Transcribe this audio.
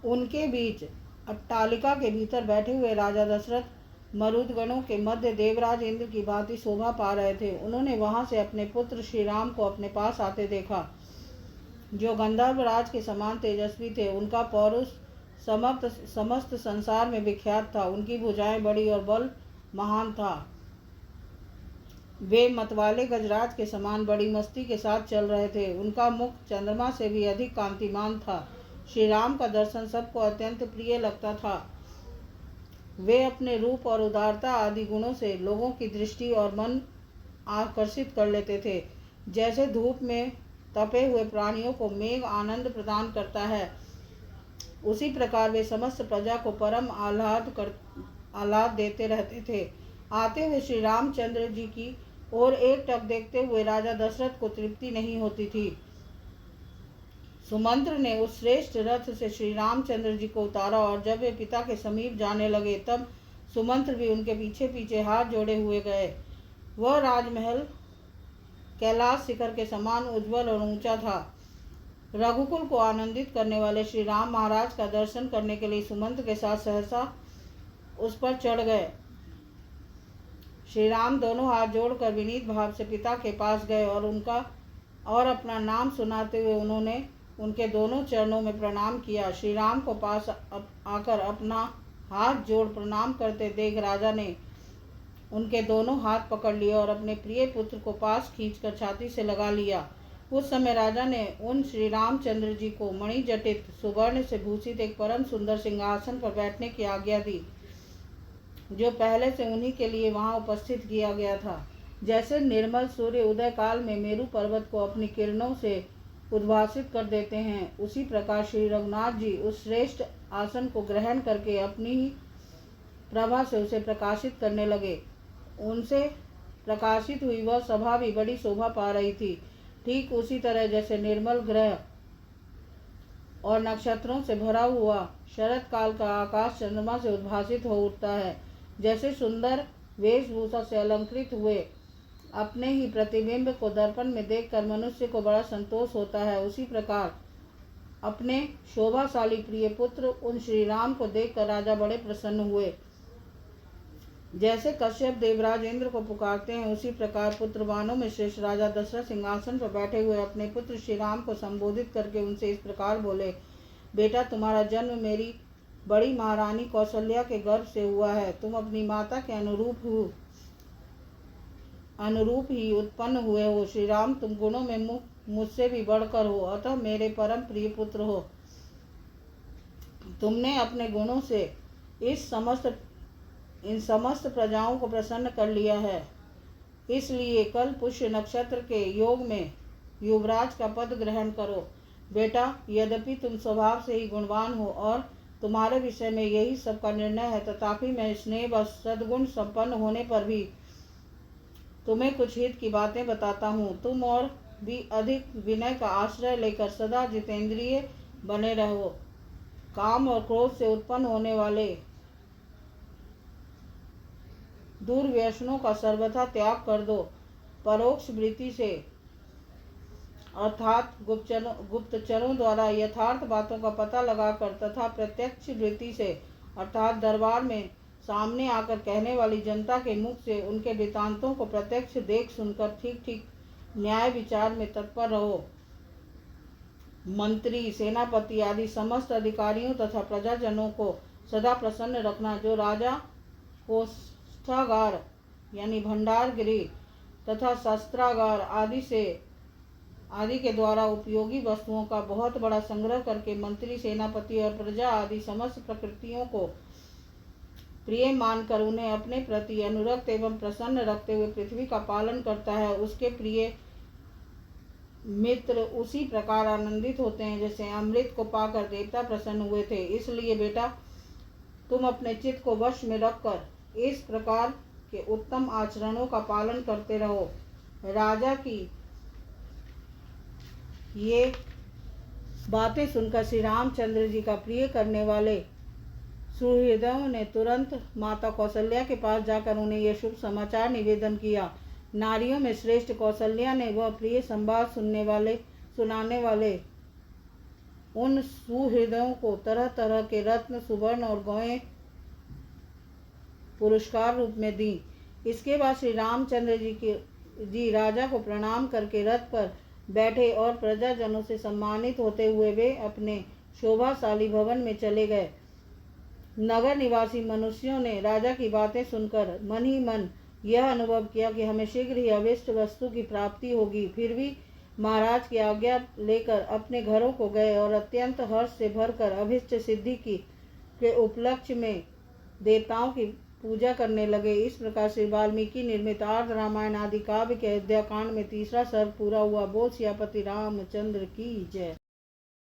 उनके बीच अट्टालिका के भीतर बैठे हुए राजा दशरथ मरुदगणों के मध्य देवराज इंद्र की भांति शोभा पा रहे थे। उन्होंने वहां से अपने पुत्र श्री राम को अपने पास आते देखा, जो गंधर्वराज के समान तेजस्वी थे। उनका पौरुष समस्त संसार में विख्यात था। उनकी भुजाएं बड़ी और बल महान था। वे मतवाले गजराज के समान बड़ी मस्ती के साथ चल रहे थे। उनका मुख चंद्रमा से भी अधिक कांतिमान था। श्री राम का दर्शन सबको अत्यंत प्रिय लगता था। वे अपने रूप और उदारता आदि गुणों से लोगों की दृष्टि और मन आकर्षित कर लेते थे। जैसे धूप में तपे हुए प्राणियों को मेघ आनंद प्रदान करता है, उसी प्रकार वे समस्त प्रजा को परम आह्लाद देते रहते थे। आते हुए श्री रामचंद्र जी की ओर एकटक देखते हुए राजा दशरथ को तृप्ति नहीं होती थी। सुमंत्र ने उस श्रेष्ठ रथ से श्री रामचंद्र जी को उतारा और जब वे पिता के समीप जाने लगे तब सुमंत्र भी उनके पीछे पीछे हाथ जोड़े हुए गए। वह राजमहल कैलाश शिखर के समान उज्ज्वल और ऊंचा था। रघुकुल को आनंदित करने वाले श्री राम महाराज का दर्शन करने के लिए सुमंत्र के साथ सहसा उस पर चढ़ गए। श्री राम दोनों हाथ जोड़कर विनीत भाव से पिता के पास गए और अपना नाम सुनाते हुए उन्होंने उनके दोनों चरणों में प्रणाम किया। श्री राम को पास आकर अपना हाथ जोड़ प्रणाम करते देख राजा ने उनके दोनों हाथ पकड़ लिए और अपने प्रिय पुत्र को पास खींचकर छाती से लगा लिया। उस समय राजा ने उन श्री रामचंद्र जी को मणिजटित सुवर्ण से भूषित एक परम सुंदर सिंहासन पर बैठने की आज्ञा दी, जो पहले से उन्हीं के लिए वहां उपस्थित किया गया था। जैसे निर्मल सूर्य उदय काल में मेरु पर्वत को अपनी किरणों से उद्भासित कर देते हैं, उसी प्रकार श्री रघुनाथ जी उस श्रेष्ठ आसन को ग्रहण करके अपनी ही प्रभा से उसे प्रकाशित करने लगे। उनसे प्रकाशित हुई वह सभा भी बड़ी शोभा पा रही थी। ठीक उसी तरह जैसे निर्मल ग्रह और नक्षत्रों से भरा हुआ शरद काल का आकाश चंद्रमा से उद्भासित हो उठता है, जैसे सुंदर वेशभूषा से अलंकृत हुए अपने ही प्रतिबिंब को दर्पण में देखकर मनुष्य को बड़ा संतोष होता है, उसी प्रकार अपने शोभाशाली प्रिय पुत्र उन श्री राम को देखकर राजा बड़े प्रसन्न हुए। जैसे कश्यप देवराज इंद्र को पुकारते हैं, उसी प्रकार पुत्रवानों में श्रेष्ठ राजा दशरथ सिंहासन पर बैठे हुए अपने पुत्र श्री राम को संबोधित करके उनसे इस प्रकार बोले, बेटा, तुम्हारा जन्म मेरी बड़ी महारानी कौशल्या के गर्भ से हुआ है। तुम अपनी माता के अनुरूप ही उत्पन्न हुए हो। श्री राम, तुम गुणों में मुझसे भी बढ़कर हो, अतः मेरे परम प्रिय पुत्र हो। तुमने अपने गुणों से इन समस्त प्रजाओं को प्रसन्न कर लिया है। इसलिए कल पुष्य नक्षत्र के योग में युवराज का पद ग्रहण करो। बेटा, यद्यपि तुम स्वभाव से ही गुणवान हो और तुम्हारे विषय में यही सबका निर्णय है, तथापि मैं स्नेह व सद्गुण संपन्न होने पर भी तुम्हें कुछ हित की बातें बताता हूँ। तुम और भी अधिक विनय का आश्रय लेकर सदा जितेंद्रिय बने रहो। काम और क्रोध से उत्पन्न होने वाले दुर्व्यसनों का सर्वथा त्याग कर दो। परोक्ष वृत्ति से अर्थात गुप्तचरों द्वारा यथार्थ बातों का पता लगाकर तथा प्रत्यक्ष वृत्ति से अर्थात दरबार में सामने आकर कहने वाली जनता के मुख से उनके वृतांतों को प्रत्यक्ष देख सुनकर ठीक ठीक न्याय विचार में तत्पर रहो। मंत्री, सेनापति आदि समस्त अधिकारियों तथा प्रजाजनों को सदा प्रसन्न रखना, जो राजा कोष्ठागार यानी भंडार गृह तथा शस्त्रागार आदि के द्वारा उपयोगी वस्तुओं का बहुत बड़ा संग्रह करके मंत्री, सेनापति और प्रजा आदि समस्त प्रकृतियों को प्रिय मानकर उन्हें अपने प्रति अनुरक्त एवं प्रसन्न रखते हुए पृथ्वी का पालन करता है, उसके प्रिय मित्र उसी प्रकार आनंदित होते हैं जैसे अमृत को पाकर देवता प्रसन्न हुए थे। इसलिए बेटा, तुम अपने चित्त को वश में रखकर इस प्रकार के उत्तम आचरणों का पालन करते रहो। राजा की ये बातें सुनकर श्री रामचंद्र जी का प्रिय करने वाले सुहृदयों ने तुरंत माता कौशल्या के पास जाकर उन्हें यह शुभ समाचार निवेदन किया। नारियों में श्रेष्ठ कौशल्या ने वह प्रिय संवाद सुनाने वाले उन सुहृदयों को तरह तरह के रत्न, सुवर्ण और गौएं पुरस्कार रूप में दी। इसके बाद श्री रामचंद्र जी राजा को प्रणाम करके रथ पर बैठे और प्रजाजनों से सम्मानित होते हुए वे अपने शोभाशाली भवन में चले गए। नगर निवासी मनुष्यों ने राजा की बातें सुनकर मन ही मन यह अनुभव किया कि हमें शीघ्र ही अभिष्ट वस्तु की प्राप्ति होगी। फिर भी महाराज की आज्ञा लेकर अपने घरों को गए और अत्यंत हर्ष से भरकर अभिष्ट सिद्धि के उपलक्ष्य में देवताओं की पूजा करने लगे। इस प्रकार श्री वाल्मीकि निर्मित आर्ध रामायण आदि काव्य के अयोध्या कांड में तीसरा सर्ग पूरा हुआ। बोल सियापति रामचंद्र की जय।